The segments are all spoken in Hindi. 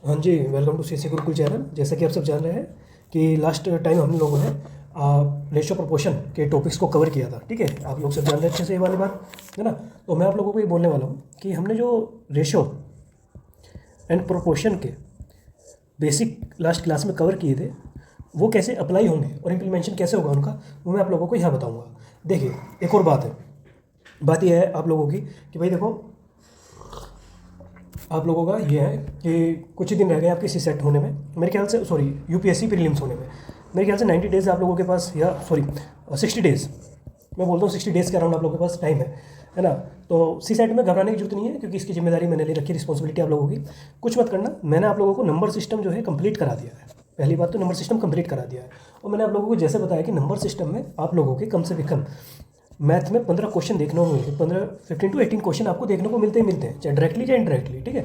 हाँ जी, welcome to CC Gurukul channel. जैसा कि आप सब जान रहे हैं कि लास्ट टाइम हम लोगों ने रेशो प्रोपोर्शन के टॉपिक्स को कवर किया था। ठीक है, आप लोग सब जान रहे हैं अच्छे से ये वाली बात, है ना। तो मैं आप लोगों को ये बोलने वाला हूँ कि हमने जो रेशो एंड प्रोपोर्शन के बेसिक लास्ट क्लास में कवर किए थे, वो कैसे अप्लाई होंगे और इम्प्लीमेंटेशन कैसे होगा उनका, वो मैं आप लोगों को यहाँ बताऊँगा। देखिए, एक और बात है, बात यह है आप लोगों की कि भाई देखो, आप लोगों का ये है कि कुछ ही दिन रह गए आपके सी सेट होने में, मेरे ख्याल से, सॉरी, यूपीएससी प्रीलिम्स होने में। मेरे ख्याल से 90 डेज़ आप लोगों के पास, या सॉरी 60 डेज़, मैं बोलता हूँ 60 डेज़ के अराउंड आप लोगों के पास टाइम है ना। तो सी सेट में घबराने की जरूरत नहीं है, क्योंकि इसकी जिम्मेदारी मैंने ले रखी, रिस्पॉन्सिबिलिटी आप लोगों की। कुछ मत करना, मैंने आप लोगों को नंबर सिस्टम जो है कंप्लीट करा दिया है। पहली बात तो नंबर सिस्टम कंप्लीट करा दिया है, और मैंने आप लोगों को जैसे बताया कि नंबर सिस्टम में आप लोगों के कम से कम मैथ में 15 क्वेश्चन देखने को मिलते हैं। 15 टू 18 क्वेश्चन आपको देखने को मिलते हैं, चाहे डायरेक्टली चाहे इनडायरेक्टली। ठीक है,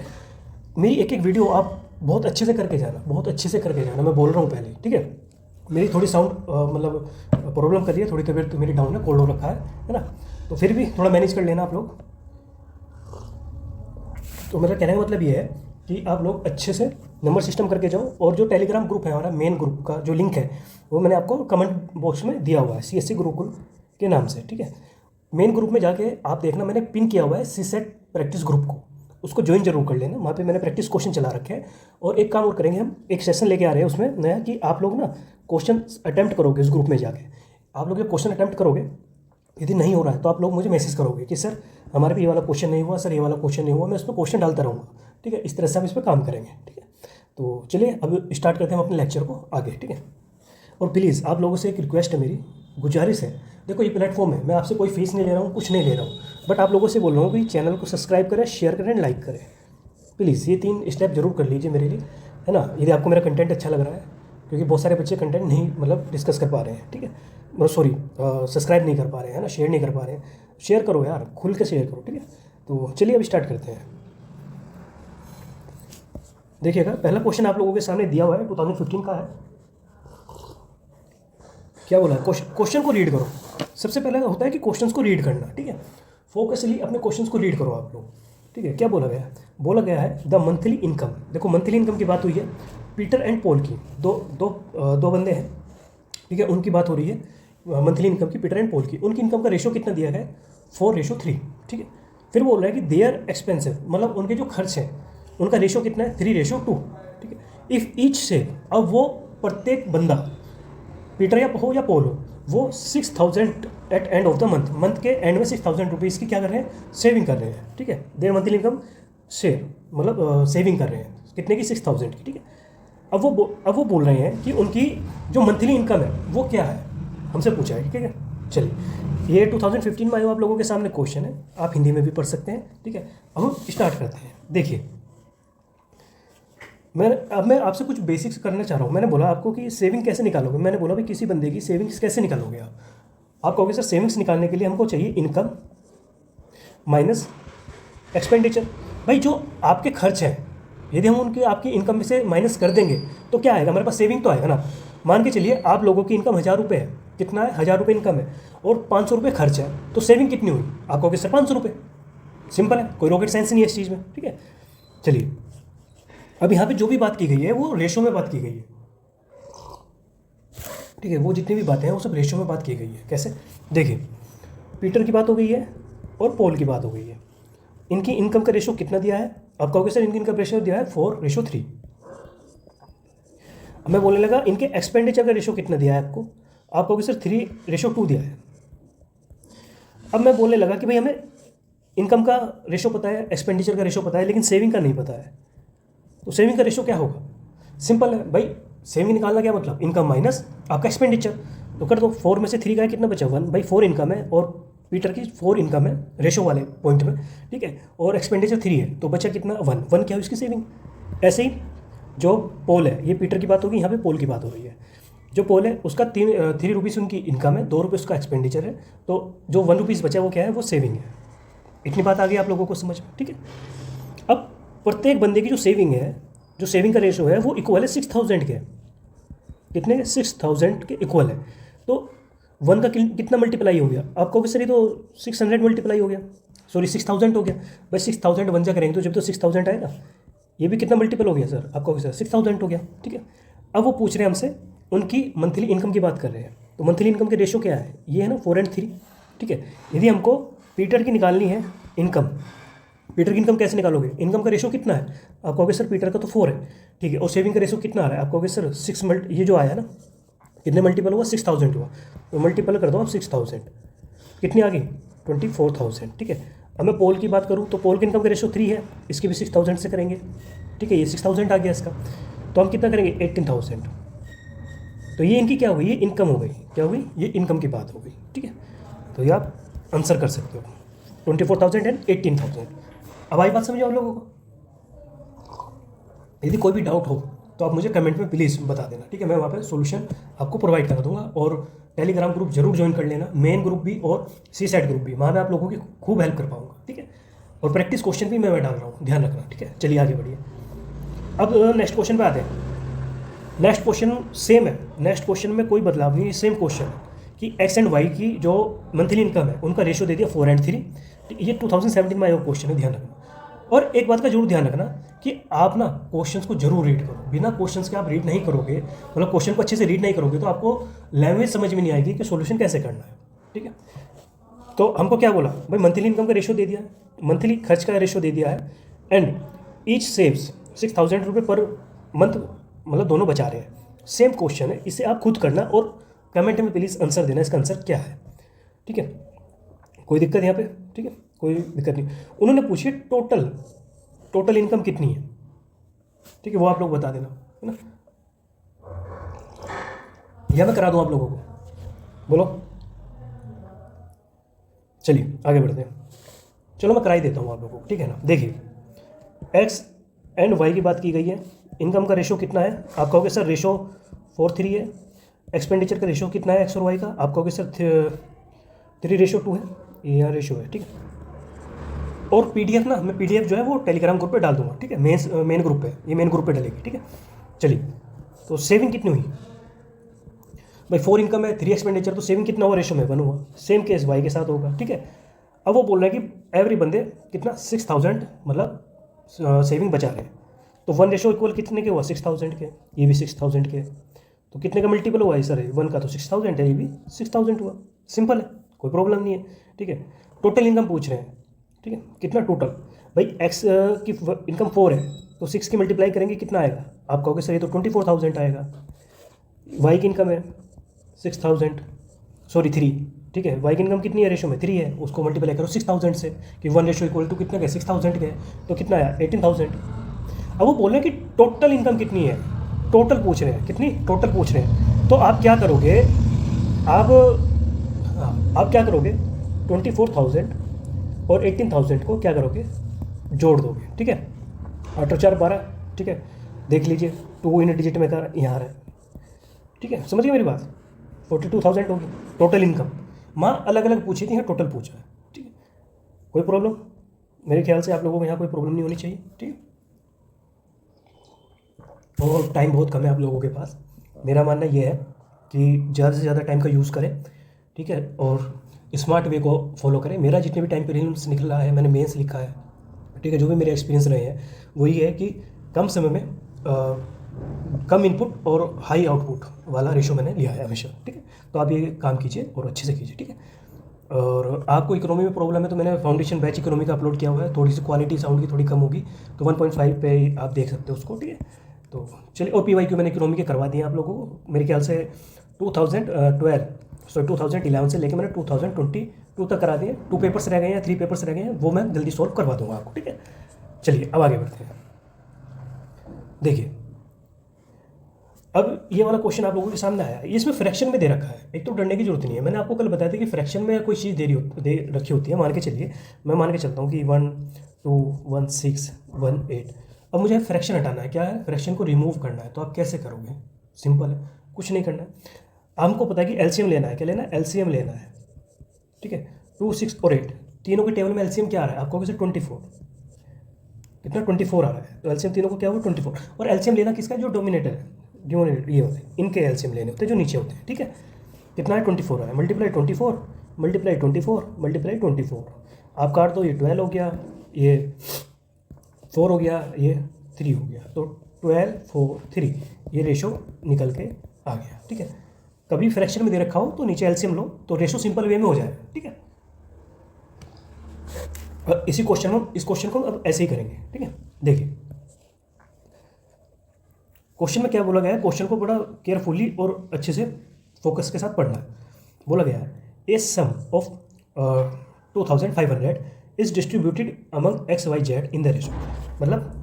मेरी एक एक वीडियो आप बहुत अच्छे से करके जाना, बहुत अच्छे से करके जाना, मैं बोल रहा हूँ पहले। ठीक है, मेरी थोड़ी साउंड मतलब प्रॉब्लम कर रही है, थोड़ी तबीयत तो मेरी डाउन है, कोल्ड हो रखा है ना। तो फिर भी थोड़ा मैनेज कर लेना आप लोग। तो मेरा कहने का मतलब ये है कि आप लोग अच्छे से नंबर सिस्टम करके जाओ, और जो टेलीग्राम ग्रुप है हमारा, मेन ग्रुप का जो लिंक है वो मैंने आपको कमेंट बॉक्स में दिया हुआ है, सीएससी गुरुकुल के नाम से। ठीक है, मेन ग्रुप में जाके आप देखना, मैंने पिन किया हुआ है सी सेट प्रैक्टिस ग्रुप को, उसको ज्वाइन जरूर कर लेना। वहाँ पे मैंने प्रैक्टिस क्वेश्चन चला रखे हैं। और एक काम और करेंगे, हम एक सेशन लेके आ रहे हैं उसमें नया, कि आप लोग ना क्वेश्चन अटैम्प्ट करोगे उस ग्रुप में जाके। आप लोग ये क्वेश्चन अटैम्प्ट करोगे, यदि नहीं हो रहा है तो आप लोग मुझे मैसेज करोगे कि सर हमारे भी ये वाला क्वेश्चन नहीं हुआ, सर ये वाला क्वेश्चन नहीं हुआ, मैं उस पर क्वेश्चन डालता रहूँगा। ठीक है, इस तरह से हम इस पर काम करेंगे। ठीक है, तो चलिए अब स्टार्ट करते हैं हम अपने लेक्चर को आगे। ठीक है, और प्लीज़ आप लोगों से एक रिक्वेस्ट है, मेरी गुजारिश है। देखो, ये प्लेटफॉर्म है, मैं आपसे कोई फीस नहीं ले रहा हूँ, कुछ नहीं ले रहा हूँ, बट आप लोगों से बोल रहा हूँ कि चैनल को सब्सक्राइब करें, शेयर करें, लाइक करें। प्लीज़ ये 3 स्टेप जरूर कर लीजिए मेरे लिए, है ना। यदि आपको मेरा कंटेंट अच्छा लग रहा है, क्योंकि बहुत सारे बच्चे कंटेंट नहीं मतलब डिस्कस कर पा रहे हैं। ठीक है, सॉरी, सब्सक्राइब नहीं कर पा रहे हैं, है ना, शेयर नहीं कर पा रहे हैं। शेयर करो यार, खुल के शेयर करो। ठीक है, तो चलिए अब स्टार्ट करते हैं। देखिएगा, पहला क्वेश्चन आप लोगों के सामने दिया हुआ है, 2015 का है। क्या बोला है, क्वेश्चन को रीड करो। सबसे पहले होता है कि क्वेश्चंस को रीड करना। ठीक है, फोकसली अपने क्वेश्चंस को रीड करो आप लोग। ठीक है, क्या बोला गया है, बोला गया है द मंथली इनकम। देखो, मंथली इनकम की बात हुई है, पीटर एंड पॉल की, दो बंदे हैं। ठीक है, उनकी बात हो रही है मंथली इनकम की, पीटर एंड पॉल की। उनकी इनकम का रेशो कितना दिया गया है, 4:3। ठीक है, फिर बोल रहा है कि देयर एक्सपेंसिव, मतलब उनके जो खर्च हैं उनका रेशो कितना है, 3:2। ठीक है, इफ़ ईच से, अब वो प्रत्येक बंदा, पीटर या हो या पॉल हो, वो 6,000 at end of the month के एंड में 6,000 रुपीज़ की क्या कर रहे हैं, सेविंग कर रहे हैं। ठीक है, देयर मंथली इनकम से मतलब सेविंग कर रहे हैं कितने की, 6,000 की। ठीक है, अब वो बोल रहे हैं कि उनकी जो मंथली इनकम है वो क्या है, हमसे पूछा है। ठीक है, चलिए, ये 2015 में आया आप लोगों के सामने क्वेश्चन है, आप हिंदी में भी पढ़ सकते हैं। ठीक है, अब हम स्टार्ट करते हैं। देखिए, मैं आपसे कुछ बेसिक्स करना चाह रहा हूँ। मैंने बोला आपको कि सेविंग कैसे निकालोगे, मैंने बोला भाई किसी बंदे की सेविंग्स कैसे निकालोगे आप कहोगे सर सेविंग्स निकालने के लिए हमको चाहिए इनकम माइनस एक्सपेंडिचर। भाई जो आपके खर्च हैं, यदि हम उनकी आपकी इनकम में से माइनस कर देंगे तो क्या आएगा, हमारे पास सेविंग तो आएगा ना। मान के चलिए आप लोगों की इनकम 1,000 रुपये है, कितना है, 1,000 रुपये इनकम है, और 500 रुपये खर्च है, तो सेविंग कितनी हुई, आप कहोगे सर 500 रुपये। सिंपल है, कोई रॉकेट साइंस नहीं है इस चीज़ में। ठीक है, चलिए, अब यहाँ पे जो भी बात की गई है वो रेशो में बात की गई है। ठीक है, वो जितनी भी बातें हैं वो सब रेशो में बात की गई है। कैसे, देखिए, पीटर की बात हो गई है और पॉल की बात हो गई है। इनकी इनकम का रेशो कितना दिया है, आप कहोगे सर इनकी इनकम रेशो दिया है 4:3। अब मैं बोलने लगा इनके एक्सपेंडिचर का रेशो कितना दिया है आपको, आप कहोगे सर 3:2 दिया है। अब मैं बोलने लगा कि भाई हमें इनकम का रेशो पता है, एक्सपेंडिचर का रेशो पता है, लेकिन सेविंग का नहीं पता है, तो सेविंग का रेशो क्या होगा। सिंपल है भाई, सेविंग निकालना क्या मतलब, इनकम माइनस आपका एक्सपेंडिचर। तो कर दो, 4 में से 3 का है, कितना बचा, 1 भाई। 4 इनकम है और पीटर की 4 इनकम है रेशो वाले पॉइंट में। ठीक है, और एक्सपेंडिचर 3 है, तो बचा कितना, 1 क्या है उसकी सेविंग। ऐसे ही जो पोल है, ये पीटर की बात होगी, यहाँ पे पोल की बात हो रही है। जो पोल है उसका 3 रुपीज़ उनकी इनकम है, 2 रुपये उसका एक्सपेंडिचर है, तो जो 1 रुपीज़ बचा वो क्या है, वो सेविंग है। इतनी बात आ गई आप लोगों को समझ में। ठीक है, अब प्रत्येक बंदे की जो सेविंग है, जो सेविंग का रेशो है वो इक्वल है 6,000 के। कितने के, 6,000 के इक्वल है। तो 1 का कितना मल्टीप्लाई हो गया, आप कहोगे सर ये तो 600 मल्टीप्लाई हो गया, सॉरी 6,000 हो गया। भाई 6,000 1 जा करेंगे तो जब तो 6,000 आएगा। ये भी कितना मल्टीपल हो गया सर, आपका हो गया सर 6000 हो गया, ठीक है। अब वो पूछ रहे हैं हमसे उनकी मंथली इनकम की बात कर रहे हैं, तो मंथली इनकम के रेशो क्या है, ये है ना 4 and 3, ठीक है। यदि हमको पीटर की निकालनी है इनकम, पीटर की इनकम कैसे निकालोगे, इनकम का रेशो कितना है, आप कहोगे सर पीटर का तो 4 है, ठीक है, और सेविंग का रेशो कितना आ रहा है, आप कहोगे सर 6 ये जो आया ना कितने मल्टीपल हुआ 6000 हुआ, तो मल्टीपल कर दो आप 6000, कितनी आ गई 24,000, ठीक है। अब मैं पोल की बात करूँ तो पोल की इनकम का रेशो 3 है, इसकी भी 6000 से करेंगे, ठीक है, ये 6000 आ गया इसका, तो हम कितना करेंगे 18,000, तो ये इनकी क्या हो गई, ये इनकम हो गई, क्या हो गई, ये इनकम की बात हो गई, ठीक है। तो ये आप आंसर कर सकते हो 24,000 एंड 18,000। अब आई बात समझो आप लोगों को। यदि कोई भी डाउट हो तो आप मुझे कमेंट में प्लीज़ बता देना, ठीक है, मैं वहाँ पे सॉल्यूशन आपको प्रोवाइड करा दूंगा। और टेलीग्राम ग्रुप जरूर ज्वाइन कर लेना, मेन ग्रुप भी और सी सेट ग्रुप भी, वहाँ पे आप लोगों की खूब हेल्प कर पाऊंगा, ठीक है। और प्रैक्टिस क्वेश्चन भी मैं डाल रहा हूँ, ध्यान रखना, ठीक है। चलिए आगे बढ़िए। अब नेक्स्ट क्वेश्चन पे आते हैं। नेक्स्ट क्वेश्चन सेम है, नेक्स्ट क्वेश्चन में कोई बदलाव नहीं है, सेम क्वेश्चन है कि एक्स एंड वाई की जो मंथली इनकम है उनका रेशियो दे दिया 4 and 3। ये 2017 में आया क्वेश्चन है, ध्यान रखना। और एक बात का जरूर ध्यान रखना कि आप ना क्वेश्चंस को जरूर रीड करो, बिना क्वेश्चंस के आप रीड नहीं करोगे, मतलब क्वेश्चन को अच्छे से रीड नहीं करोगे तो आपको लैंग्वेज समझ में नहीं आएगी कि सॉल्यूशन कैसे करना है, ठीक है। तो हमको क्या बोला भाई, मंथली इनकम का रेशियो दे दिया है, मंथली खर्च का रेशियो दे दिया है, एंड ईच सेव्स 6,000 रुपये पर मंथ, मतलब दोनों बचा रहे हैं। सेम क्वेश्चन है, इसे आप खुद करना और कमेंट में प्लीज़ आंसर देना, इसका आंसर क्या है, ठीक है। कोई दिक्कत यहाँ पे, ठीक है, कोई दिक्कत नहीं। उन्होंने पूछी टोटल इनकम कितनी है, ठीक है, वो आप लोग बता देना, है ना, या मैं करा दूँ आप लोगों को, बोलो। चलिए आगे बढ़ते हैं, चलो मैं करा ही देता हूँ आप लोगों को, ठीक है ना। देखिए एक्स एंड वाई की बात की गई है, इनकम का रेशो कितना है, आप कहोगे सर रेशो 4:3 है। एक्सपेंडिचर का रेशो कितना है एक्स और वाई का, आप कहोगे सर 3:2 है, ये यहाँ रेशो है, ठीक है। और पीडीएफ ना, मैं पीडीएफ जो है वो टेलीग्राम ग्रुप पे डाल दूंगा, ठीक है, मेन ग्रुप पे, ये मेन ग्रुप पे डलेगी, ठीक है। चलिए, तो सेविंग कितनी हुई भाई, 4 इनकम है 3 एक्सपेंडिचर, तो सेविंग कितना हुआ, रेशो में 1 हुआ। सेम केस वाई के साथ होगा, ठीक है। अब वो बोल रहे हैं कि एवरी बंदे कितना 6,000 मतलब सेविंग बचा रहे हैं, तो 1:= कितने के हुआ 6,000 के, ये भी 6,000 के, तो कितने का मल्टीपल हुआ है सर, 1 का तो 6,000 है, ये भी 6,000 हुआ। सिंपल है, कोई प्रॉब्लम नहीं है, ठीक है। टोटल इनकम पूछ रहे हैं, ठीक है, कितना टोटल, भाई एक्स की इनकम 4 है तो 6 की मल्टीप्लाई करेंगे कितना आएगा, आप कहोगे सर ये तो 24,000 आएगा। वाई की इनकम है 6,000 सॉरी 3, ठीक है, वाई की इनकम कितनी है, रेशो में 3 है, उसको मल्टीप्लाई करो 6,000 से कि 1:= कितना है 6,000 के, तो कितना आया 18,000। अब वो बोल रहे हैं कि टोटल इनकम कितनी है, टोटल पूछ रहे हैं, कितनी टोटल पूछ रहे हैं, तो आप क्या करोगे, आप क्या करोगे 24,000 और 18,000 को क्या करोगे, जोड़ दोगे, ठीक है, 8 और 4 12, ठीक है। देख लीजिए 2 इन डिजिट में का यहाँ आ रहा है, ठीक है, समझिए मेरी बात, 42,000 होगी टोटल इनकम। माँ अलग अलग पूछी थी, यहाँ टोटल पूछा है, ठीक है, कोई प्रॉब्लम, मेरे ख्याल से आप लोगों को यहाँ कोई प्रॉब्लम नहीं होनी चाहिए, ठीक है। और टाइम बहुत कम है आप लोगों के पास, मेरा मानना ये है कि ज़्यादा से ज़्यादा टाइम का यूज़ करें, ठीक है, और स्मार्ट वे को फॉलो करें। मेरा जितने भी टाइम प्रीलिम्स निकला है, मैंने मेंस लिखा है, ठीक है, जो भी मेरे एक्सपीरियंस रहे हैं वही है कि कम समय में कम इनपुट और हाई आउटपुट वाला रेशो मैंने लिया है हमेशा, ठीक है। तो आप ये काम कीजिए और अच्छे से कीजिए, ठीक है। और आपको इकोनॉमी में प्रॉब्लम है तो मैंने फाउंडेशन बैच इकोनॉमी का अपलोड किया हुआ है, थोड़ी सी क्वालिटी साउंड की थोड़ी कम होगी, तो 1.5 पे आप देख सकते हो उसको, ठीक है। तो चलिए, और PYQ मैंने इकोनॉमी के करवा दिए आप लोगों को, मेरे ख्याल से 2011 से लेकर मैंने 2022 तक करा दिए। 2 पेपर्स रह गए हैं, 3 पेपर्स रह गए हैं, वो मैं जल्दी सॉल्व करवा दूंगा आपको, ठीक है। चलिए अब आगे बढ़ते हैं। देखिए अब ये वाला क्वेश्चन आप लोगों के सामने आया है, इसमें फ्रैक्शन में दे रखा है, एक तो डरने की जरूरत नहीं है। मैंने आपको कल बताया था कि फ्रैक्शन में कोई चीज़ दे रखी होती है, मान के चलिए, मैं मान के चलता हूँ कि 1 2 1 6 1 8। अब मुझे फ्रैक्शन हटाना है, क्या है, फ्रैक्शन को रिमूव करना है, तो आप कैसे करोगे, सिंपल है, कुछ नहीं करना है। हमको पता है कि एलसीएम लेना है, क्या लेना है, एलसीएम लेना है, ठीक है। 2 6 और 8 तीनों के टेबल में एलसीएम क्या आ रहा है, आपको कैसे 24, कितना 24 आ रहा है, तो एलसीएम तीनों को क्या होगा 24। और एलसीएम लेना किसका, जो डोमिनेटर है, डिनोमिनेटर ये होते हैं, इनके एलसीएम लेने होते हैं जो नीचे होते हैं, ठीक है। कितना है 24 है, मल्टीप्लाई 24 मल्टीप्लाई 24 मल्टीप्लाई 24, आप काट दो, ये 12 हो गया, ये 4 हो गया, ये 3 हो गया, तो 12:4:3 ये रेशो निकल के आ गया। ठीक है, कभी फ्रैक्शन में दे रखा हो तो नीचे एलसीएम लो तो रेशो सिंपल वे में हो जाएगा। ठीक है, इस क्वेश्चन को अब ऐसे ही करेंगे। ठीक है, देखिए क्वेश्चन में क्या बोला गया है, क्वेश्चन को बड़ा केयरफुली और अच्छे से फोकस के साथ पढ़ना है। बोला गया है a sum of 2500 is distributed among x y z in the ratio. मतलब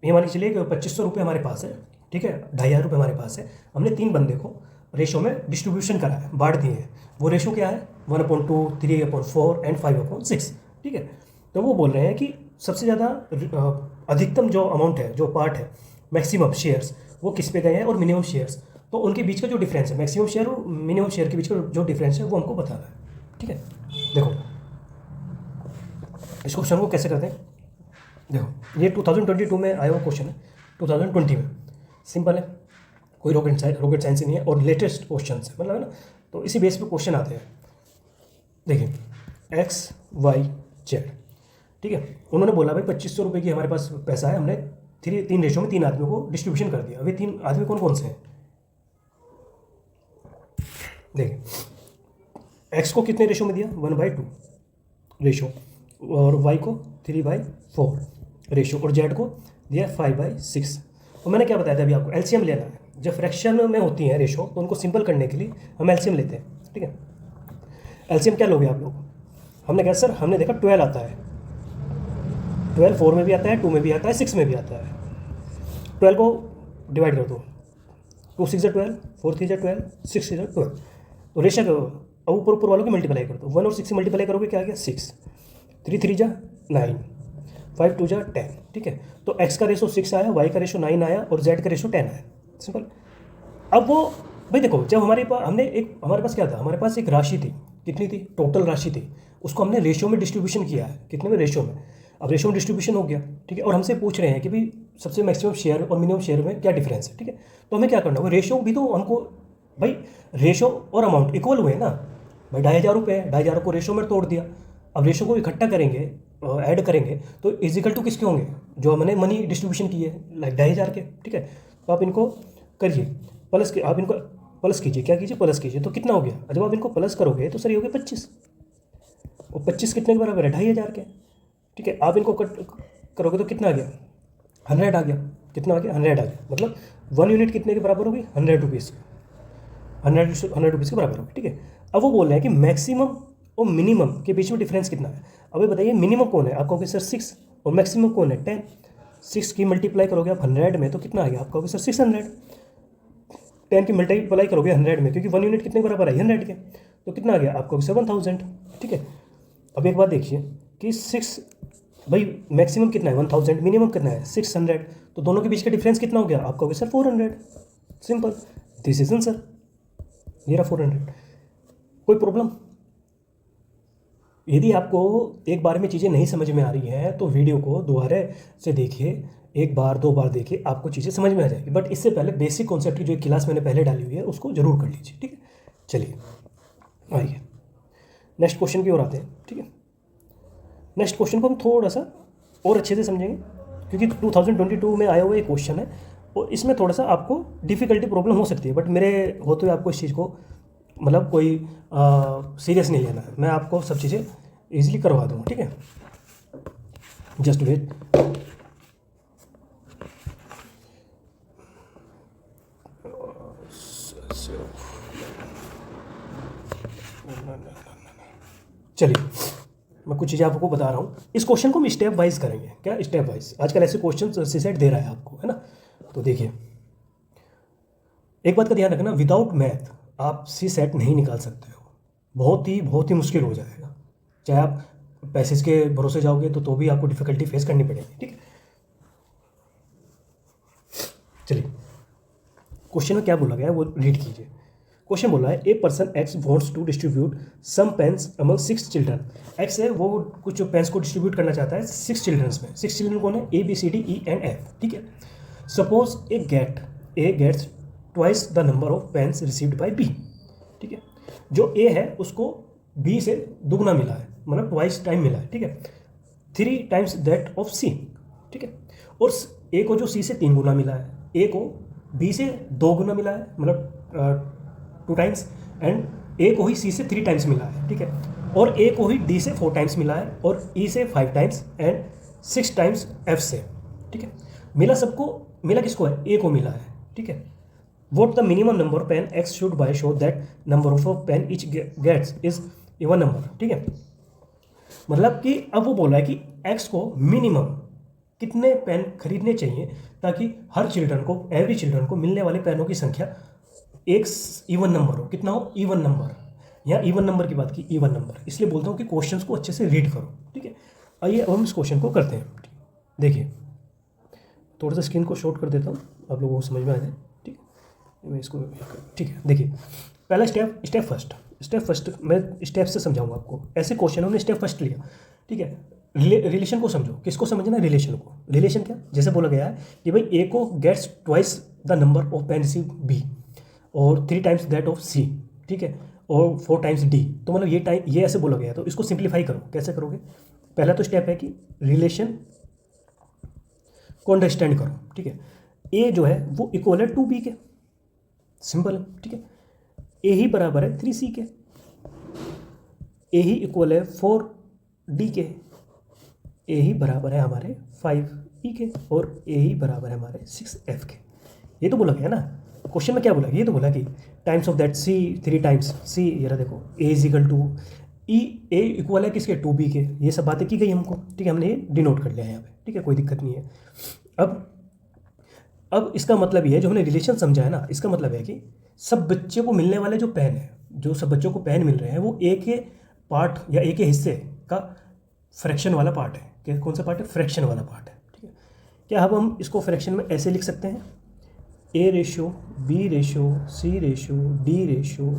ये मान के चलिए कि 2500 रुपये हमारे पास है। ठीक है, 2500 रुपये हमारे पास है, हमने 3 बंदे को रेशो में डिस्ट्रीब्यूशन करा है, बांट दिए हैं। वो रेशो क्या है 1/2, 3/4 एंड 5/6। ठीक है, तो वो बोल रहे हैं कि सबसे ज़्यादा अधिकतम जो अमाउंट है, जो पार्ट है, मैक्सिमम शेयर्स वो किस पे गए हैं और मिनिमम शेयर्स, तो उनके बीच का जो डिफरेंस है, मैक्सिमम शेयर और मिनिमम शेयर के बीच का जो डिफरेंस है वो हमको बताना है। ठीक है, देखो इस क्वेश्चन को कैसे करते हैं। देखो ये 2022 में आया हुआ क्वेश्चन है, 2020 में सिंपल है, कोई रॉकेट साइंस नहीं है और लेटेस्ट क्वेश्चन है, मतलब है ना, तो इसी बेस पे क्वेश्चन आते हैं। देखिए एक्स वाई जेड, ठीक है, उन्होंने बोला भाई 2500 रुपये की हमारे पास पैसा है, हमने 3 रेशो में 3 आदमियों को डिस्ट्रीब्यूशन कर दिया। अभी 3 आदमी कौन कौन से हैं, देखिए एक्स को कितने रेशो में दिया 1/2 रेशो, और वाई को 3/4 रेशो, और जेड को दिया 5/6। और मैंने क्या बताया था अभी आपको, एलसीएम लेना है। जब फ्रैक्शन में होती हैं रेशो तो उनको सिंपल करने के लिए हम एलसीएम लेते हैं। ठीक है, एलसीएम क्या लोगे आप लोग, हमने कहा सर हमने देखा 12 आता है, 12 4 में भी आता है, 2 में भी आता है, 6 में भी आता है। 12 को डिवाइड कर दो, 2 6 12, 4 3 12, 6 6 12, तो रेशा करो। अब ऊपर वालों की मल्टीप्लाई कर दो, 1 और 6 से मल्टीप्लाई करोगे क्या आ गया 6, 3 3 जा 9, 5 2 जा 10। ठीक है, तो x का रेशो 6 आया, y का रेशो 9 आया और z का रेशो 10 आया, सिंपल। अब वो भाई देखो, जब हमारे पास क्या था, हमारे पास एक राशि थी, कितनी थी, टोटल राशि थी, उसको हमने रेशियो में डिस्ट्रीब्यूशन किया है, कितने में, रेशियो में। अब रेशियो में डिस्ट्रीब्यूशन हो गया, ठीक है, और हमसे पूछ रहे हैं कि भाई सबसे मैक्सिमम शेयर और मिनिमम शेयर में क्या डिफरेंस है। ठीक है, तो हमें क्या करना होगा, रेशियो भी तो हमको, भाई रेशियो और अमाउंट इक्वल हुए ना भाई, 2500 रुपये है, 2500 को रेशियो में तोड़ दिया। अब रेशियो को इकट्ठा करेंगे, ऐड करेंगे तो इजिकल टू किसके होंगे, जो हमने मनी डिस्ट्रीब्यूशन की है, लाइक 2500 के। ठीक है, तो आप इनको करिए प्लस के, आप इनको प्लस कीजिए, क्या कीजिए, प्लस कीजिए, तो कितना हो गया, जब आप इनको प्लस करोगे तो सर ये हो गया 25, और 25 कितने के बराबर है, 2500 के। ठीक है, आप इनको कट करोगे तो कितना आ गया, 100 आ गया, कितना आ गया, 100 आ गया, मतलब 1 यूनिट कितने के बराबर होगी, 100 रुपीज़, 100 रुपीज़ के बराबर होगी। ठीक है, अब वो बोल रहे हैं कि मैक्सिमम और मिनिमम के बीच में डिफरेंस कितना है। अब ये बताइए मिनिमम कौन है, आप कहोगे सर 6, और मैक्सिमम कौन है 10। 6 की मल्टीप्लाई करोगे आप 100 में तो कितना आ गया, आप कहोगे सर 600। 10 की मल्टीप्लाई करोगे 100 में, क्योंकि 1 यूनिट कितने के बराबर है, 100 के, तो कितना आ गया, आपको 7000। ठीक है, अब एक बात देखिए कि 6 भाई मैक्सिमम कितना है 1000, मिनिमम कितना है 600, तो दोनों के बीच का डिफरेंस कितना हो गया, आप कहोगे sir 400। Simple, this is answer, ये रहा 400। कोई प्रॉब्लम। यदि आपको एक बार में चीज़ें नहीं समझ में आ रही हैं तो वीडियो को दोबारा से देखिए, 1 बार 2 बार देखिए, आपको चीज़ें समझ में आ जाएगी। बट इससे पहले बेसिक कॉन्सेप्ट की जो क्लास मैंने पहले डाली हुई है उसको जरूर कर लीजिए। ठीक है, चलिए आइए नेक्स्ट क्वेश्चन की ओर आते हैं। ठीक है, नेक्स्ट क्वेश्चन को हम थोड़ा सा और अच्छे से समझेंगे, क्योंकि 2022 में आया हुआ एक क्वेश्चन है और इसमें थोड़ा सा आपको डिफ़िकल्टी प्रॉब्लम हो सकती है, बट मेरे होते हुए आपको इस चीज़ को मतलब कोई सीरियस नहीं लेना है, मैं आपको सब चीज़ें ईजिली करवा दूँगा। ठीक है, जस्ट वेट। चलिए मैं कुछ चीज़ें आपको बता रहा हूँ, इस क्वेश्चन को हम स्टेप वाइज करेंगे। क्या, स्टेप वाइज, आजकल ऐसे क्वेश्चन सीसेट दे रहा है आपको, है ना। तो देखिए एक बात का ध्यान रखना, विदाउट मैथ आप सीसेट नहीं निकाल सकते हो, बहुत ही मुश्किल हो जाएगा। चाहे आप पैसेज के भरोसे जाओगे तो भी आपको डिफिकल्टी फेस करनी पड़ेगी। ठीक है, चलिए क्वेश्चन में क्या बोला गया है वो रीड कीजिए। क्वेश्चन बोला है a person X wants to distribute some pens among 6 children. X है वो कुछ पेन्स को डिस्ट्रीब्यूट करना चाहता है 6 चिल्ड्रंस में। 6 चिल्ड्रन कौन है, A B C D E and F. ठीक है, suppose A gets twice the number of pens received by B. ठीक है, जो ए है उसको बी से दुगना मिला है, मतलब ट्वाइस टाइम मिला है। ठीक है, 3 टाइम्स दैट ऑफ सी। ठीक है, और ए को जो सी से 3 गुना मिला है, ए को बी से 2 गुना मिला है, मतलब 2 टाइम्स, एंड ए को ही सी से 3 टाइम्स मिला है, ठीक है, और ए को ही डी से 4 टाइम्स मिला है, और ई से 5 टाइम्स एंड 6 टाइम्स एफ से, ठीक है। मिला सबको, मिला किसको है, ए को मिला है, ठीक है। What the minimum number pen X should buy so that number of pen each gets is even number, ठीक है। मतलब कि अब वो बोला है कि एक्स को मिनिमम कितने पेन खरीदने चाहिए ताकि हर चिल्ड्रन को, एवरी चिल्ड्रन को मिलने वाले पेनों की संख्या एक इवन नंबर हो। कितना हो, इवन नंबर। यहाँ इवन नंबर की बात की, इवन नंबर, इसलिए बोलता हूँ कि क्वेश्चंस को अच्छे से रीड करो, ठीक है। आइए अब हम इस क्वेश्चन को करते हैं। देखिए थोड़ा सा स्क्रीन को शॉर्ट कर देता हूँ, आप लोगों को समझ में आ जाए, ठीक है। मैं इसको, ठीक है, देखिए पहला स्टेप फर्स्ट मैं स्टेप से समझाऊंगा आपको। ऐसे क्वेश्चन हमने स्टेप फर्स्ट लिया, ठीक है। रिलेशन को समझो, किसको समझना है, रिलेशन को। रिलेशन क्या, जैसे बोला गया है कि भाई ए को gets twice the number of pen receive B और 3 टाइम्स दैट ऑफ सी, ठीक है, और 4 टाइम्स डी। तो मतलब ये ऐसे बोला गया है, तो इसको सिंप्लीफाई करो। कैसे करोगे, पहला तो स्टेप है कि रिलेशन को अंडरस्टैंड करो, ठीक है। ए जो है वो इक्वल है 2b के, सिंपल है, ठीक है। ए ही बराबर है 3c के, ए ही इक्वल है 4d के, ए ही बराबर है हमारे 5e के, और ए ही बराबर है हमारे 6f के। ये तो बोला गया ना क्वेश्चन में, क्या बोला, ये तो बोला कि times of that c 3 times c, ये रहा देखो, a is equal to e, a equal है किसके, 2b के। ये सब बातें की गई हमको, ठीक है, हमने ये डिनोट कर लिया है यहाँ पे, ठीक है, कोई दिक्कत नहीं है। अब इसका मतलब ये है, जो हमने रिलेशन समझा है ना, इसका मतलब है कि सब बच्चे को मिलने वाले जो पेन है, जो सब बच्चों को पेन मिल रहे हैं, वो ए के पार्ट या ए के हिस्से का फ्रैक्शन वाला पार्ट है। क्या, कौन सा पार्ट है, फ्रैक्शन वाला पार्ट है, ठीक है। क्या अब हम इसको फ्रैक्शन में ऐसे लिख सकते हैं, a ratio b ratio c ratio d ratio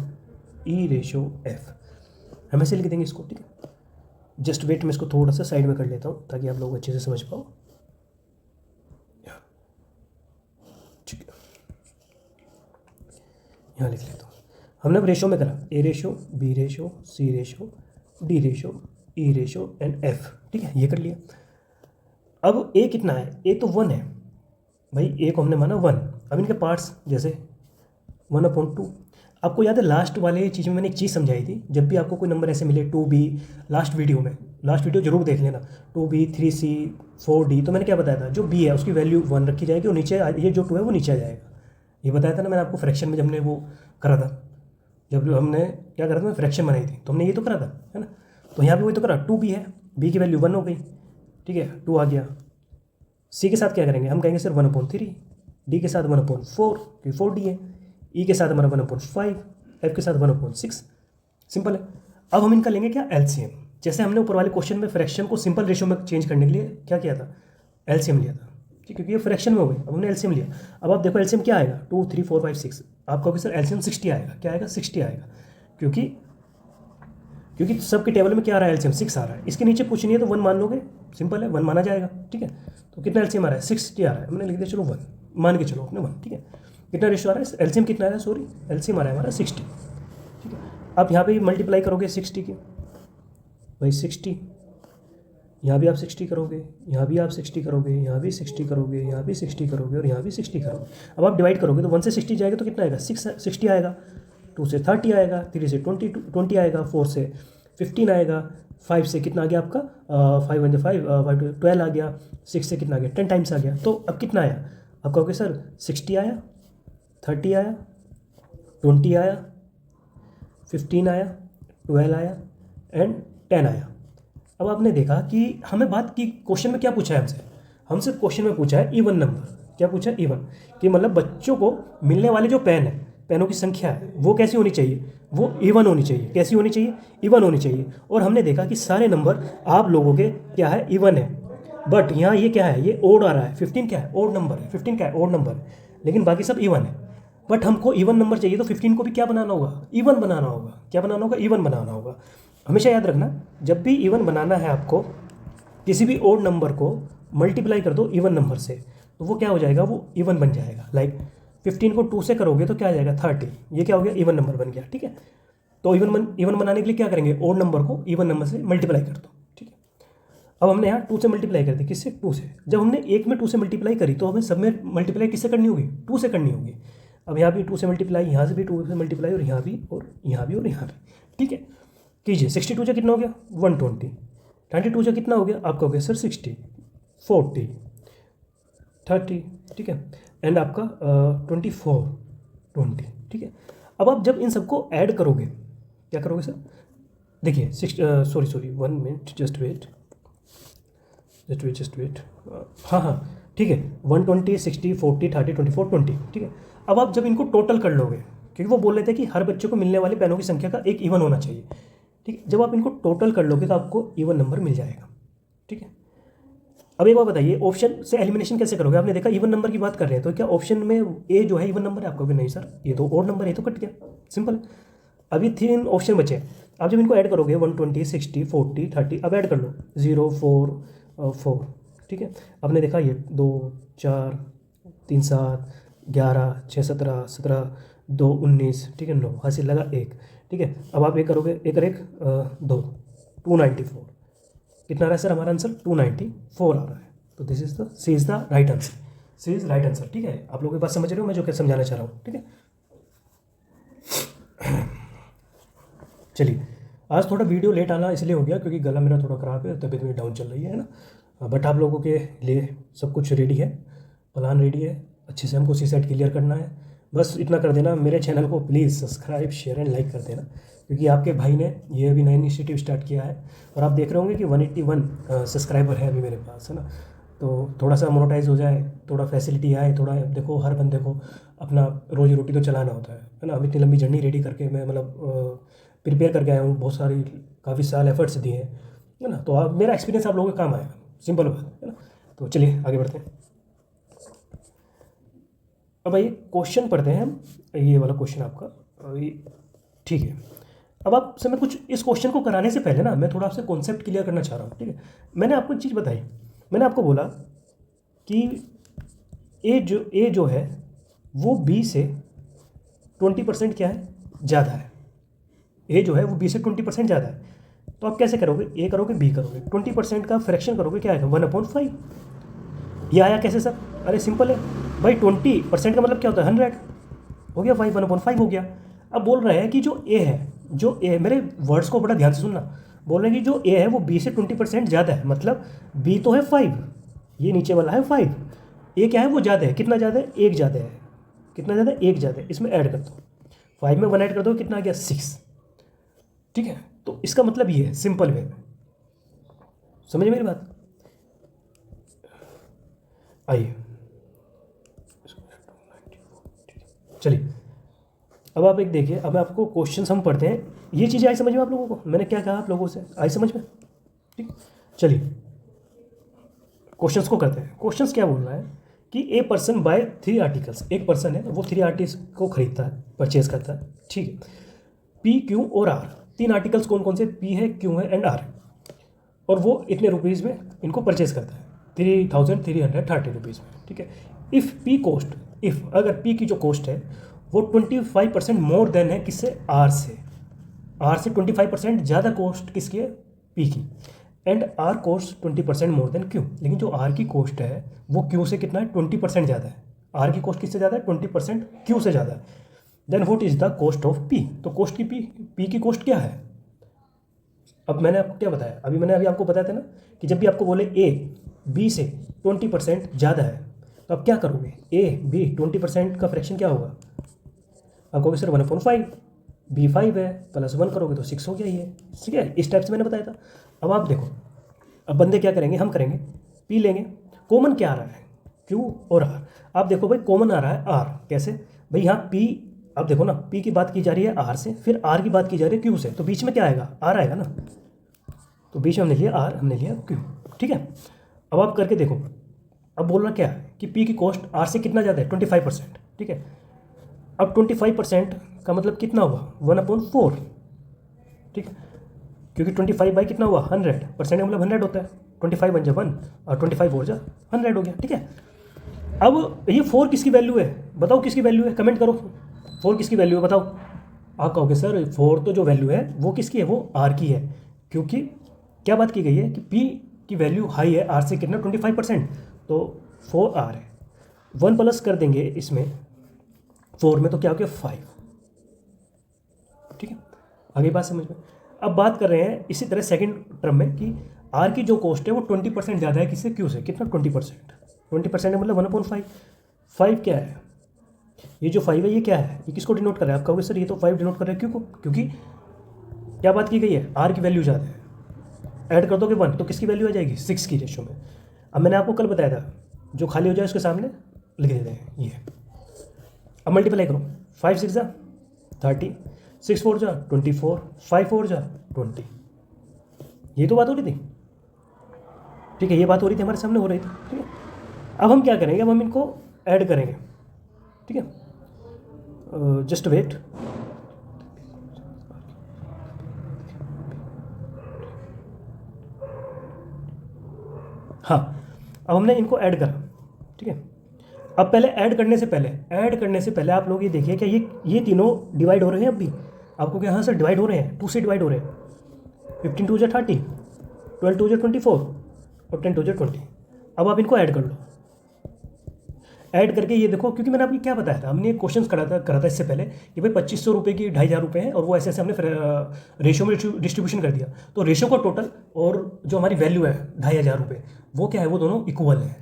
e ratio f, हम ऐसे लिख देंगे इसको, ठीक है। जस्ट वेट, मैं इसको थोड़ा सा साइड में कर लेता हूँ ताकि आप लोग अच्छे से समझ पाओ, ठीक है। यहाँ लिख लेता हूँ, हमने अब रेशो में करा, a ratio b ratio c ratio d ratio e ratio and F, ठीक है, ये कर लिया। अब ए कितना है, ए तो 1 है भाई, ए को हमने माना 1। अब इनके पार्ट्स, जैसे 1/2। आपको याद है लास्ट वाले चीज़ में मैंने एक चीज़ समझाई थी, जब भी आपको कोई नंबर ऐसे मिले 2b, लास्ट वीडियो जरूर देख लेना, 2b 3c 4d, तो मैंने क्या बताया था, जो b है उसकी वैल्यू 1 रखी जाएगी और नीचे ये जो 2 है वो नीचे आ जाएगा। ये बताया था ना मैंने आपको फ्रैक्शन में, जब हमने वो करा था, जब हमने क्या करा था, फ्रैक्शन बनाई थी, तो हमने ये तो करा था, है ना। तो यहाँ पर वही तो करा, 2b है, b की वैल्यू 1 हो गई, ठीक है, 2 आ गया। c के साथ क्या करेंगे, हम कहेंगे सर 1/3, d के साथ 1/4 क्योंकि 4d है, ई के साथ हमारा 1/5, एफ के साथ 1/6, सिंपल है। अब हम इनका लेंगे क्या, एलसीएम। जैसे हमने ऊपर वाले क्वेश्चन में फ्रैक्शन को सिंपल रेशियो में चेंज करने के लिए क्या किया था, एलसीएम लिया था, ठीक, क्योंकि ये फ्रैक्शन में हो गई। अब हमने एलसीएम लिया, अब आप देखो एलसीएम क्या आएगा, 2 3 4 5 6, आप कहोगे सर एलसीएम 60 आएगा। क्या आएगा, 60 आएगा, क्योंकि सबके टेबल में क्या आ रहा है, एलसीएम 6 आ रहा है। इसके नीचे कुछ नहीं है तो 1 मान लोगे, सिंपल है, 1 माना जाएगा, ठीक है। तो कितना एलसीएम आ रहा है, 60 आ रहा है, हमने लिख दिया चलो 1 मान के चलो अपने 1, ठीक है। कितना रेशियो आ रहा है, एलसीएम कितना आ रहा है, सॉरी एलसीएम आ रहा है हमारा 60, ठीक है। आप यहाँ पे मल्टीप्लाई करोगे 60 के, भाई 60, यहाँ भी आप 60 करोगे, यहाँ भी आप 60 करोगे, यहाँ भी 60 करोगे, यहाँ भी 60 करोगे और यहाँ भी 60 करोगे। अब आप डिवाइड करोगे तो 1 से 60 जाएगा तो कितना आएगा, 60 आएगा, 2 से 30 आएगा, 3 से 20 आएगा, 4 से 15 आएगा, 5 से कितना आ गया आपका 5 1 5 5 2 12 आ गया, 6 से कितना आ गया 10 टाइम्स आ गया। तो अब कितना आया, आप कहोगे सर 60 आया, 30 आया, 20 आया, 15 आया, 12 आया एंड 10 आया। अब आपने देखा कि हमें बात की, क्वेश्चन में क्या पूछा है हमसे क्वेश्चन में पूछा है इवन नंबर। क्या पूछा है, इवन, कि मतलब बच्चों को मिलने वाले जो पेन है, पेनों की संख्या है, वो कैसी होनी चाहिए, वो इवन होनी चाहिए। कैसी होनी चाहिए, इवन होनी चाहिए। और हमने देखा कि सारे नंबर आप लोगों के क्या है, इवन है, बट यहाँ ये क्या है, ये ओड आ रहा है। 15 क्या है, ओड नंबर है, 15 क्या है, ओड नंबर है, लेकिन बाकी सब इवन है। बट हमको इवन नंबर चाहिए तो 15 को भी क्या बनाना होगा, इवन बनाना होगा। क्या बनाना होगा, इवन बनाना होगा। हमेशा याद रखना, जब भी इवन बनाना है आपको, किसी भी ओड नंबर को मल्टीप्लाई कर दो इवन नंबर से, तो वो क्या हो जाएगा, वो इवन बन जाएगा। लाइक 15 को 2 से करोगे तो क्या आ जाएगा, 30। ये क्या हो गया, इवन नंबर बन गया, ठीक है। तो इवन बनाने के लिए क्या करेंगे, ओड नंबर को इवन नंबर से मल्टीप्लाई कर दो, ठीक है। अब हमने यहाँ 2 से मल्टीप्लाई कर दी, किससे? 2 से। जब हमने एक में 2 से मल्टीप्लाई करी तो हमें सब में मल्टीप्लाई किससे करनी होगी? 2 से करनी होगी। अब यहाँ भी 2 से मल्टीप्लाई, यहाँ से भी 2 से मल्टीप्लाई, और यहाँ भी और यहाँ भी और यहाँ भी, ठीक है। कीजिए, 62 से कितना हो गया? 120। 92 से कितना हो गया? आपका हो गया सर 60, 40, 30, ठीक है, एंड आपका 24, 20, ठीक है। अब आप जब इन सबको ऐड करोगे, क्या करोगे सर? देखिए, सॉरी 1 मिनट, जस्ट वेट, हाँ ठीक है, 120, 60, 40, 30, 24, 20, ठीक है। अब आप जब इनको टोटल कर लोगे, क्योंकि वो बोल रहे थे कि हर बच्चे को मिलने वाले पेनों की संख्या का एक इवन होना चाहिए, ठीक है। जब आप इनको टोटल कर लोगे तो आपको इवन नंबर मिल जाएगा, ठीक है। अब एक बात बताइए, ऑप्शन से एलिमिनेशन कैसे करोगे? आपने देखा इवन नंबर की बात कर रहे हैं, तो क्या ऑप्शन में ए जो है इवन नंबर है? आप कहोगे नहीं सर, ये तो ओड नंबर है, तो कट गया, सिंपल। अभी 3 ऑप्शन बचे, आप जब इनको ऐड करोगे 120, 60, 40, 30, अब ऐड कर लो 0, 4, 4, ठीक है। आपने देखा ये 2, 4, 3, 7, 11, 6, 17, 17, 2, 19, ठीक है, 9, हासिल लगा 1, ठीक है। अब आप ये करोगे, 1 और 1 2, 294, कितना आ रहा है सर हमारा आंसर? 294 आ रहा है। तो this is the C is the right answer, C is right answer, ठीक है। आप लोगों की बात समझ रहे हो मैं जो क्या समझाना चाह रहा हूँ, ठीक है। चलिए, आज थोड़ा वीडियो लेट आना इसलिए हो गया क्योंकि गला मेरा थोड़ा ख़राब है, तबीयत मेरी डाउन चल रही है ना। बट आप लोगों के लिए सब कुछ रेडी है, प्लान रेडी है, अच्छे से हमको CSAT क्लियर करना है। बस इतना कर देना, मेरे चैनल को please subscribe, share and like कर देना, क्योंकि आपके भाई ने ये अभी नया इनिशिएटिव स्टार्ट किया है और आप देख रहे होंगे कि 181 सब्सक्राइबर है अभी मेरे पास, है ना। तो थोड़ा सा मोनेटाइज हो जाए, थोड़ा फैसिलिटी आए, थोड़ा देखो हर बंदे को अपना रोजी रोटी तो चलाना होता है ना। अब इतनी लंबी जर्नी रेडी करके मैं मतलब प्रिपेयर करके आया हूँ, बहुत सारी काफ़ी साल एफर्ट्स दिए हैं, है ना। तो आप मेरा एक्सपीरियंस आप लोगों के काम आएगा, सिंपल बात है ना। तो चलिए आगे बढ़ते हैं। अब भाई क्वेश्चन पढ़ते हैं हम, ये वाला क्वेश्चन आपका, ठीक है। अब आपसे मैं कुछ इस क्वेश्चन को कराने से पहले ना मैं थोड़ा आपसे कॉन्सेप्ट क्लियर करना चाह रहा हूँ, ठीक है। मैंने आपको एक चीज़ बताई, मैंने आपको बोला कि ए जो है वो बी से 20% क्या है? ज़्यादा है। ए जो है वो बी से 20% ज़्यादा है। तो आप कैसे करोगे? ए करोगे, बी करोगे, 20% का फ्रैक्शन करोगे, क्या आएगा? 1/5। ये आया कैसे सर? अरे सिंपल है भाई, 20% का मतलब क्या होता है? 100 हो गया, 1/5 हो गया। अब बोल रहे हैं कि जो ए, मेरे वर्ड्स को बड़ा ध्यान से सुनना, बोल रहे हैं कि जो ए है वो बी से 20% ज़्यादा है, मतलब बी तो है 5, ये नीचे वाला है 5, ए क्या है? वो ज़्यादा है। कितना ज़्यादा है? 1 ज़्यादा है। कितना ज़्यादा है? 1 ज़्यादा है। इसमें ऐड कर दो, 5 में 1 ऐड कर दो, कितना आ गया? 6, ठीक है। तो इसका मतलब ये है, सिंपल वे में समझे मेरी बात? आइए, चलिए अब आप एक देखिए, अब आपको क्वेश्चंस हम पढ़ते हैं। ये चीज़ें आई समझ में आप लोगों को? मैंने क्या कहा आप लोगों से, आई समझ में? ठीक, चलिए क्वेश्चंस को करते हैं। क्वेश्चंस क्या बोल रहा है कि ए पर्सन बाय 3 आर्टिकल्स, एक पर्सन है वो 3 आर्टिकल्स को खरीदता है, परचेज करता है, ठीक है। पी, क्यू और आर, 3 आर्टिकल्स कौन कौन से? पी है, क्यू है एंड आर है, और वो इतने रुपीज़ में इनको परचेज करता है, 3330 रुपीज़ में, ठीक है। इफ़ पी कॉस्ट, इफ़ अगर पी की जो कॉस्ट है वो 25% मोर देन है, किससे? आर से। आर से 25% ज़्यादा कॉस्ट किसकी है? पी की। And R cost 20% more than Q, लेकिन जो आर की कॉस्ट है वो क्यू से कितना है? 20% ज़्यादा है। आर की कॉस्ट किससे ज़्यादा है? 20% क्यू से ज़्यादा है। Then what is the cost of P? तो कॉस्ट की पी की कॉस्ट क्या है? अब मैंने आपको क्या बताया? मैंने आपको बताया था ना कि जब भी आपको बोले ए बी से 20% ज़्यादा है, तो आप क्या करोगे? ए बी 20% का फ्रैक्शन क्या होगा? आप कहोगे सर 1/5, बी 5 है, +1 करोगे तो 6 हो गया ये, ठीक है। इस टाइप से मैंने बताया था। अब आप देखो, अब बंदे क्या करेंगे? हम करेंगे पी लेंगे, कॉमन क्या आ रहा है? क्यू और आर। आप देखो भाई, कॉमन आ रहा है आर, कैसे भाई? यहाँ पी, अब देखो ना, पी की बात की जा रही है आर से, फिर आर की बात की जा रही है क्यू से, तो बीच में क्या आएगा? आर आएगा ना। तो बीच में हमने लिया आर, हमने लिया क्यू, ठीक है। अब आप करके देखो, अब बोलना क्या है कि पी की कॉस्ट आर से कितना ज़्यादा है? 25%, ठीक है। अब 25% का मतलब कितना हुआ? 1/4, ठीक है, क्योंकि 25 बाई कितना हुआ? 100%, का मतलब 100 होता है। 25 बन जा 1 और 25 और जा 100 हो गया, ठीक है। अब ये 4 किसकी वैल्यू है? बताओ किसकी वैल्यू है, कमेंट करो। 4 किसकी वैल्यू है बताओ? आप कहोगे सर 4 तो जो वैल्यू है वो किसकी है? वो आर की है, क्योंकि क्या बात की गई है कि पी की वैल्यू हाई है, आर से कितना 25%, तो 4R है। 1 प्लस कर देंगे इसमें 4 में तो क्या हो गया 5। ठीक है, आगे बात समझ में। अब बात कर रहे हैं इसी तरह सेकंड टर्म में कि आर की जो कॉस्ट है वो 20% ज़्यादा है किससे, क्यू से। कितना 20%, 20% है मतलब 1/5। 5 क्या है, ये जो 5 है ये क्या है, ये किसको डिनोट कर रहा है। आप कहोगे सर ये तो 5 डिनोट कर रहा है, क्यों को, क्योंकि क्या बात की गई है, आर की वैल्यू ज़्यादा है। ऐड कर दोगे 1 तो किसकी वैल्यू आ जाएगी, 6 की रेशो में। अब मैंने आपको कल बताया था जो खाली हो जाए उसके सामने लिख देते हैं ये। अब मल्टीप्लाई करो, 5 6 जा 30, 6 4 जा 24, 5 4 जा 20। ये तो बात हो रही थी, ठीक है, ये बात हो रही थी हमारे सामने हो रही थी। ठीक है, अब हम क्या करेंगे, अब हम इनको ऐड करेंगे। ठीक है, जस्ट वेट। हाँ, अब हमने इनको ऐड करा। ठीक है, अब पहले ऐड करने से पहले आप लोग ये देखिए कि ये तीनों डिवाइड हो रहे हैं। अब भी आपको क्या, हाँ सर डिवाइड हो रहे हैं, 2 से डिवाइड हो रहे हैं। 15 2 30, 12 2 24 और 10 2 20। अब आप इनको ऐड कर लो। ऐड करके ये देखो, क्योंकि मैंने आपको क्या बताया था, हमने एक क्वेश्चन करा था इससे पहले कि भाई 2500 रुपये की 2500 रुपये है, और वो ऐसे ऐसे हमने रेशो में डिस्ट्रीब्यूशन कर दिया। तो रेशो का टोटल और जो हमारी वैल्यू है 2500 रुपये, वो क्या है, वो दोनों इक्वल है।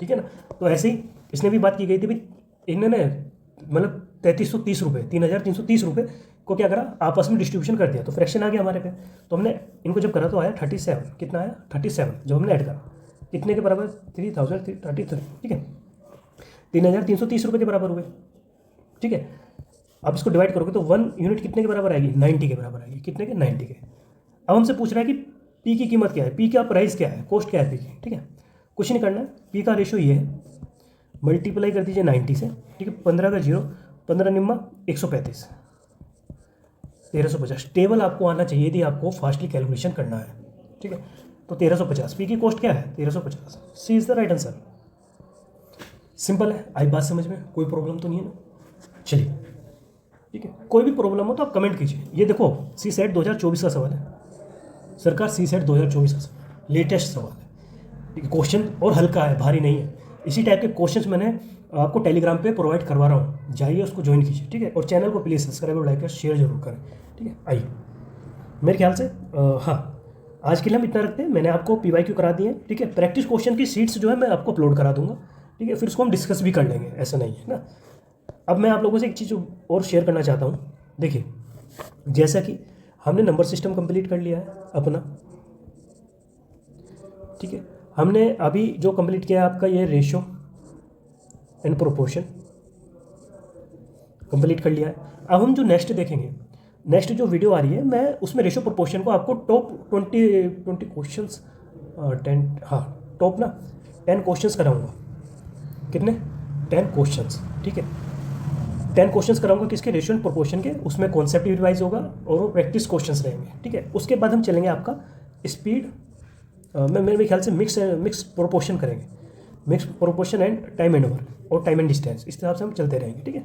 ठीक है ना, तो ऐसे ही इसने भी बात की गई थी भाई, इन्होंने मतलब 3330 रुपये, 3330 रुपये को क्या करा, आपस में डिस्ट्रीब्यूशन कर दिया, तो फ्रैक्शन आ गया हमारे पे। तो हमने इनको जब करा तो आया 37। कितना आया 37, जब हमने ऐड करा कितने के बराबर, 3033। ठीक है, 3330 रुपये के बराबर हुए। ठीक है, अब इसको डिवाइड करोगे तो 1 यूनिट कितने के बराबर आएगी, 90 के बराबर आएगी। कितने के, 90 के। अब हमसे पूछ रहा है कि पी की कीमत क्या है, पी का प्राइस क्या है, कॉस्ट क्या है पी की। ठीक है, कुछ नहीं करना है, पी का रेशो ये है, मल्टीप्लाई कर दीजिए 90 से। ठीक है, 15 का 0, 15 निम्मा 135, 1350। टेबल आपको आना चाहिए यदि आपको फास्टली कैलकुलेशन करना है। ठीक है, तो 1350 पी की कॉस्ट क्या है, 1350। C is the right answer. Simple है, आई बात समझ में, कोई प्रॉब्लम तो नहीं है ना। चलिए ठीक है, कोई भी प्रॉब्लम हो तो आप कमेंट कीजिए। ये देखो सी सेट 2024 का सवाल है सरकार, सी सेट 2024 का सवाल, लेटेस्ट सवाल है। क्वेश्चन और हल्का है, भारी नहीं है। इसी टाइप के क्वेश्चंस मैंने आपको टेलीग्राम पे प्रोवाइड करवा रहा हूँ, जाइए उसको ज्वाइन कीजिए। ठीक है, और चैनल को प्लीज़ सब्सक्राइब और लाइक और शेयर जरूर करें। ठीक है, आइए मेरे ख्याल से हाँ, आज के लिए हम इतना रखते हैं। मैंने आपको PYQ करा दिए हैं। ठीक है, प्रैक्टिस क्वेश्चन की सीट्स जो है मैं आपको अपलोड करा दूंगा। ठीक है, फिर उसको हम डिस्कस भी कर लेंगे, ऐसा नहीं है ना। अब मैं आप लोगों से एक चीज़ और शेयर करना चाहता हूँ। देखिए, जैसा कि हमने नंबर सिस्टम कंप्लीट कर लिया है अपना। ठीक है, हमने अभी जो कंप्लीट किया है आपका ये रेशो एंड प्रोपोर्शन कंप्लीट कर लिया है। अब हम जो नेक्स्ट देखेंगे, नेक्स्ट जो वीडियो आ रही है, मैं उसमें रेशो प्रोपोर्शन को आपको टॉप 20 क्वेश्चंस 10, हाँ टॉप ना 10 क्वेश्चंस कराऊंगा। कितने, 10 क्वेश्चंस। ठीक है, 10 क्वेश्चंस कराऊंगा किसके, रेशियो एंड प्रोपोर्शन के। उसमें कॉन्सेप्ट रिवाइज होगा और वो प्रैक्टिस क्वेश्चंस रहेंगे। ठीक है, उसके बाद हम चलेंगे आपका स्पीड, मेरे ख्याल से मिक्स प्रोपोर्शन करेंगे, mix proportion and time and work और टाइम एंड डिस्टेंस, इस हिसाब से हम चलते रहेंगे। ठीक है,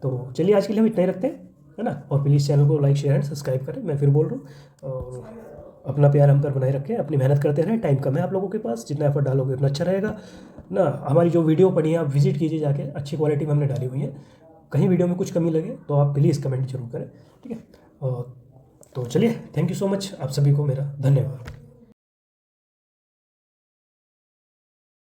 तो चलिए आज के लिए हम इतना ही रखते हैं, है ना। और प्लीज़ चैनल को लाइक शेयर एंड सब्सक्राइब करें, मैं फिर बोल रहा हूँ। और अपना प्यार हम पर बनाए रखें, अपनी मेहनत करते रहें। टाइम कम है आप लोगों के पास, जितना एफर्ट डालोगे उतना अच्छा रहेगा ना। हमारी जो वीडियो पड़ी है आप विजिट कीजिए जाके, अच्छी क्वालिटी में हमने डाली हुई है। कहीं वीडियो में कुछ कमी लगे तो आप प्लीज़ कमेंट जरूर करें। ठीक है, तो चलिए, थैंक यू सो मच, आप सभी को मेरा धन्यवाद।